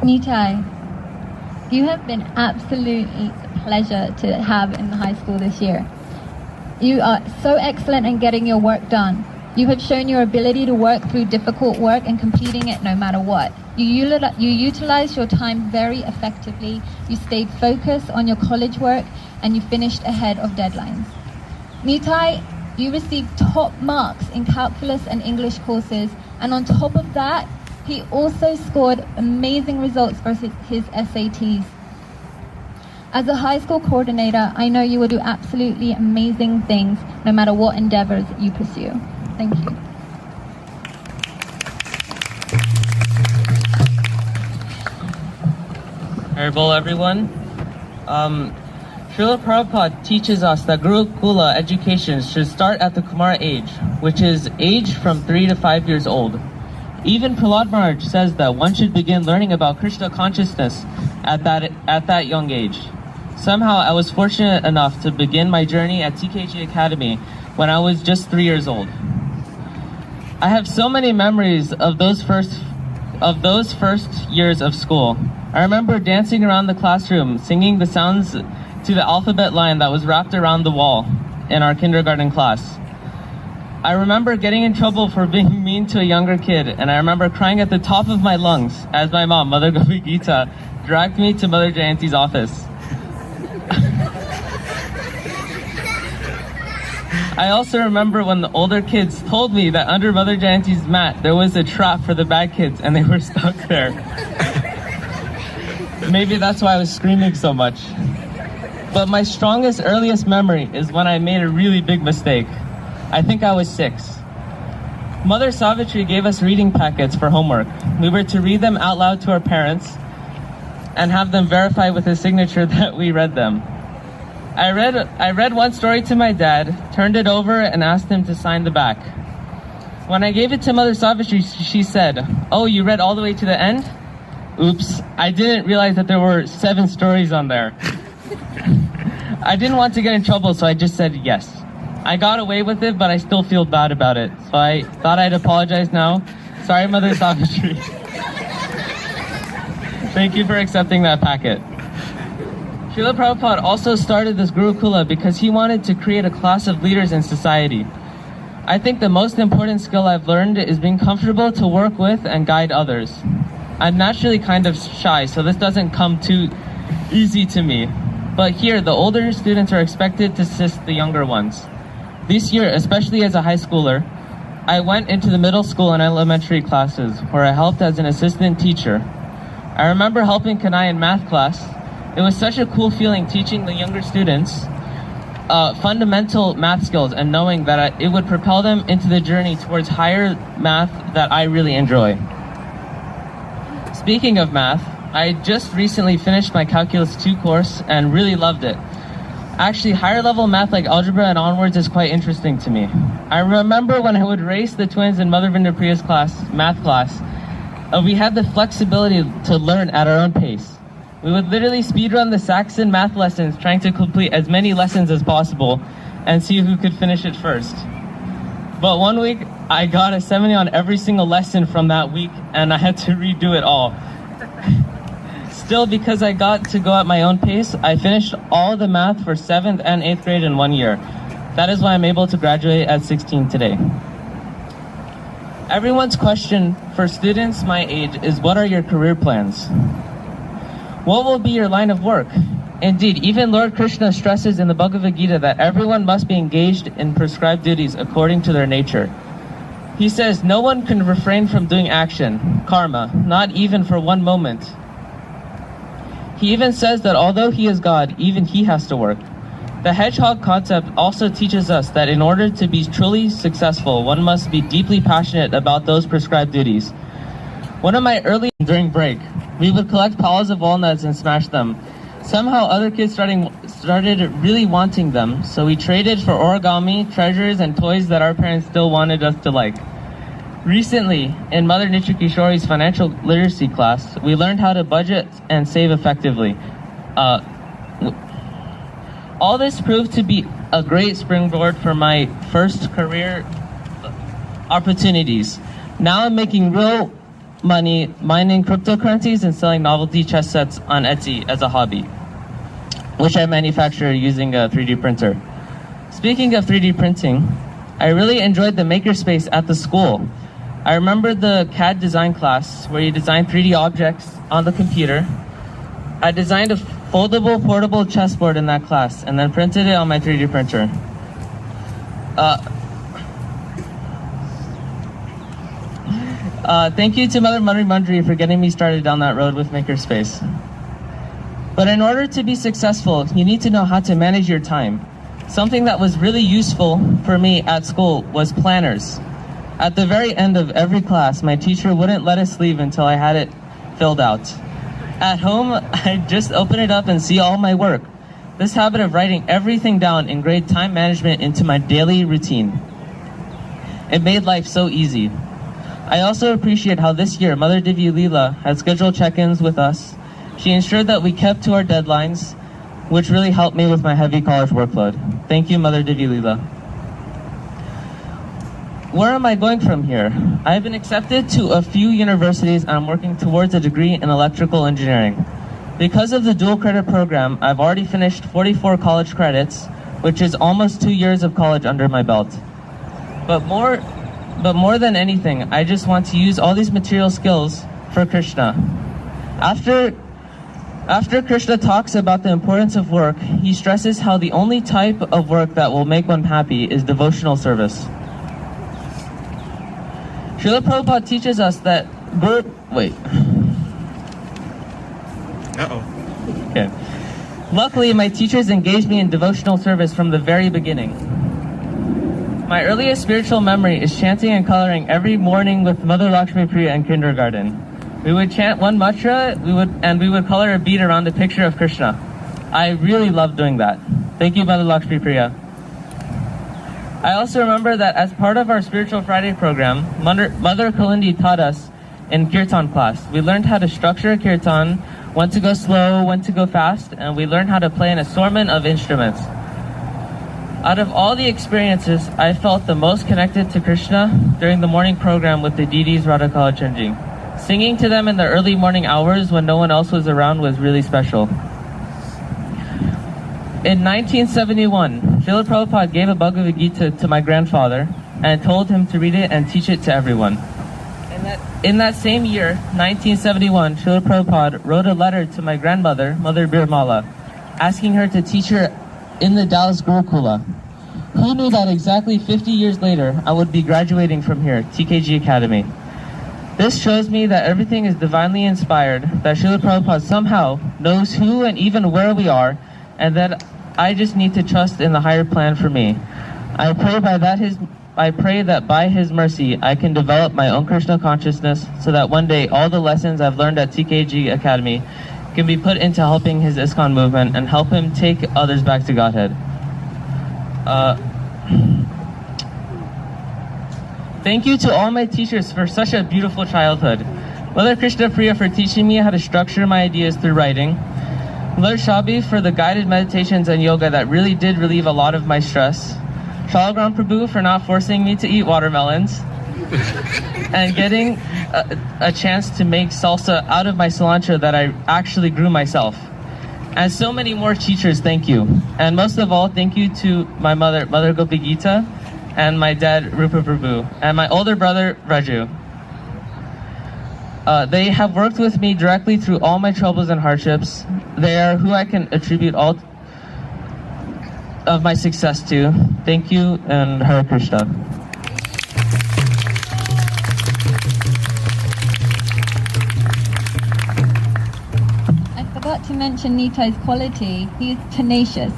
Nitai, you have been absolutely a pleasure to have in the high school this year. You are so excellent in getting your work done. You have shown your ability to work through difficult work and completing it no matter what. You utilized your time very effectively. You stayed focused on your college work and you finished ahead of deadlines. Nitai, you received top marks in calculus and English courses, and on top of that, he also scored amazing results for his SATs. As a high school coordinator, I know you will do absolutely amazing things no matter what endeavors you pursue. Thank you. Haribol, everyone. Srila Prabhupada teaches us that Gurukula education should start at the Kumar age, which is age from 3 to 5 years old. Even Prahlad Maharaj says that one should begin learning about Krishna consciousness at that young age. Somehow, I was fortunate enough to begin my journey at TKG Academy when I was just 3 years old. I have so many memories of those first years of school. I remember dancing around the classroom, singing the sounds to the alphabet line that was wrapped around the wall in our kindergarten class. I remember getting in trouble for being mean to a younger kid, and I remember crying at the top of my lungs as my mom, Mother Gopi Gita, dragged me to Mother Jayanti's office. I also remember when the older kids told me that under Mother Jayanti's mat there was a trap for the bad kids and they were stuck there. Maybe that's why I was screaming so much. But my strongest, earliest memory is when I made a really big mistake. I think I was 6. Mother Savitri gave us reading packets for homework. We were to read them out loud to our parents and have them verify with a signature that we read them. I read one story to my dad, turned it over, and asked him to sign the back. When I gave it to Mother Savitri, she said, "Oh, you read all the way to the end?" Oops, I didn't realize that there were 7 stories on there. I didn't want to get in trouble, so I just said yes. I got away with it, but I still feel bad about it. So I thought I'd apologize now. Sorry, Mother Savitri. Thank you for accepting that packet. Srila Prabhupada also started this Gurukula because he wanted to create a class of leaders in society. I think the most important skill I've learned is being comfortable to work with and guide others. I'm naturally kind of shy, so this doesn't come too easy to me. But here, the older students are expected to assist the younger ones. This year, especially as a high schooler, I went into the middle school and elementary classes where I helped as an assistant teacher. I remember helping Kanai in math class. It was such a cool feeling teaching the younger students fundamental math skills and knowing that it would propel them into the journey towards higher math that I really enjoy. Speaking of math, I just recently finished my Calculus 2 course and really loved it. Actually, higher level math like algebra and onwards is quite interesting to me. I remember when I would race the twins in Mother Vindapriya's math class, we had the flexibility to learn at our own pace. We would literally speedrun the Saxon math lessons, trying to complete as many lessons as possible and see who could finish it first. But one week, I got a 70 on every single lesson from that week, and I had to redo it all. Still, because I got to go at my own pace, I finished all the math for 7th and 8th grade in 1 year. That is why I'm able to graduate at 16 today. Everyone's question for students my age is, what are your career plans? What will be your line of work? Indeed, even Lord Krishna stresses in the Bhagavad Gita that everyone must be engaged in prescribed duties according to their nature. He says no one can refrain from doing action, karma, not even for one moment. He even says that although he is God, even he has to work. The hedgehog concept also teaches us that in order to be truly successful, one must be deeply passionate about those prescribed duties. One of my early during break, we would collect piles of walnuts and smash them. Somehow other kids started really wanting them, so we traded for origami, treasures, and toys that our parents still wanted us to like. Recently, in Mother Nitya Kishori's financial literacy class, we learned how to budget and save effectively. All this proved to be a great springboard for my first career opportunities. Now I'm making real money mining cryptocurrencies and selling novelty chess sets on Etsy as a hobby, which I manufacture using a 3D printer. Speaking of 3D printing, I really enjoyed the makerspace at the school. I remember the CAD design class where you design 3D objects on the computer. I designed a foldable portable chessboard in that class and then printed it on my 3D printer. Thank you to Mother Mundry for getting me started down that road with Makerspace. But in order to be successful, you need to know how to manage your time. Something that was really useful for me at school was planners. At the very end of every class, my teacher wouldn't let us leave until I had it filled out. At home, I'd just open it up and see all my work. This habit of writing everything down ingrained time management into my daily routine. It made life so easy. I also appreciate how this year Mother Divya Leela had scheduled check-ins with us. She ensured that we kept to our deadlines, which really helped me with my heavy college workload. Thank you, Mother Divya Leela. Where am I going from here? I've been accepted to a few universities and I'm working towards a degree in electrical engineering. Because of the dual credit program, I've already finished 44 college credits, which is almost 2 years of college under my belt. But more than anything, I just want to use all these material skills for Krishna. After Krishna talks about the importance of work, he stresses how the only type of work that will make one happy is devotional service. Srila Prabhupada teaches us that Okay. Luckily, my teachers engaged me in devotional service from the very beginning. My earliest spiritual memory is chanting and coloring every morning with Mother Lakshmi Priya in kindergarten. We would chant one mantra, we would color a bead around a picture of Krishna. I really loved doing that. Thank you, Mother Lakshmi Priya. I also remember that as part of our Spiritual Friday program, Mother Kalindi taught us in Kirtan class. We learned how to structure a Kirtan, when to go slow, when to go fast, and we learned how to play an assortment of instruments. Out of all the experiences, I felt the most connected to Krishna during the morning program with the deities Radhakala Chenji. Singing to them in the early morning hours when no one else was around was really special. In 1971, Srila Prabhupada gave a Bhagavad Gita to my grandfather and told him to read it and teach it to everyone. In that same year, 1971, Srila Prabhupada wrote a letter to my grandmother, Mother Birmala, asking her to teach her in the Dallas Gurukula. Who knew that exactly 50 years later, I would be graduating from here, TKG Academy. This shows me that everything is divinely inspired, that Srila Prabhupada somehow knows who and even where we are, and that I just need to trust in the higher plan for me. I pray that by His mercy, I can develop my own Krishna consciousness so that one day all the lessons I've learned at TKG Academy can be put into helping His ISKCON movement and help Him take others back to Godhead. Thank you to all my teachers for such a beautiful childhood. Mother Krishna Priya for teaching me how to structure my ideas through writing. Mother Shabi for the guided meditations and yoga that really did relieve a lot of my stress. Shalagram Prabhu for not forcing me to eat watermelons. And getting a chance to make salsa out of my cilantro that I actually grew myself. And so many more teachers, thank you. And most of all, thank you to my mother, Mother Gopi Gita, and my dad, Rupa Prabhu, and my older brother, Raju. They have worked with me directly through all my troubles and hardships. They are who I can attribute all of my success to. Thank you, and Hare Krishna. I forgot to mention Nitai's quality. He is tenacious.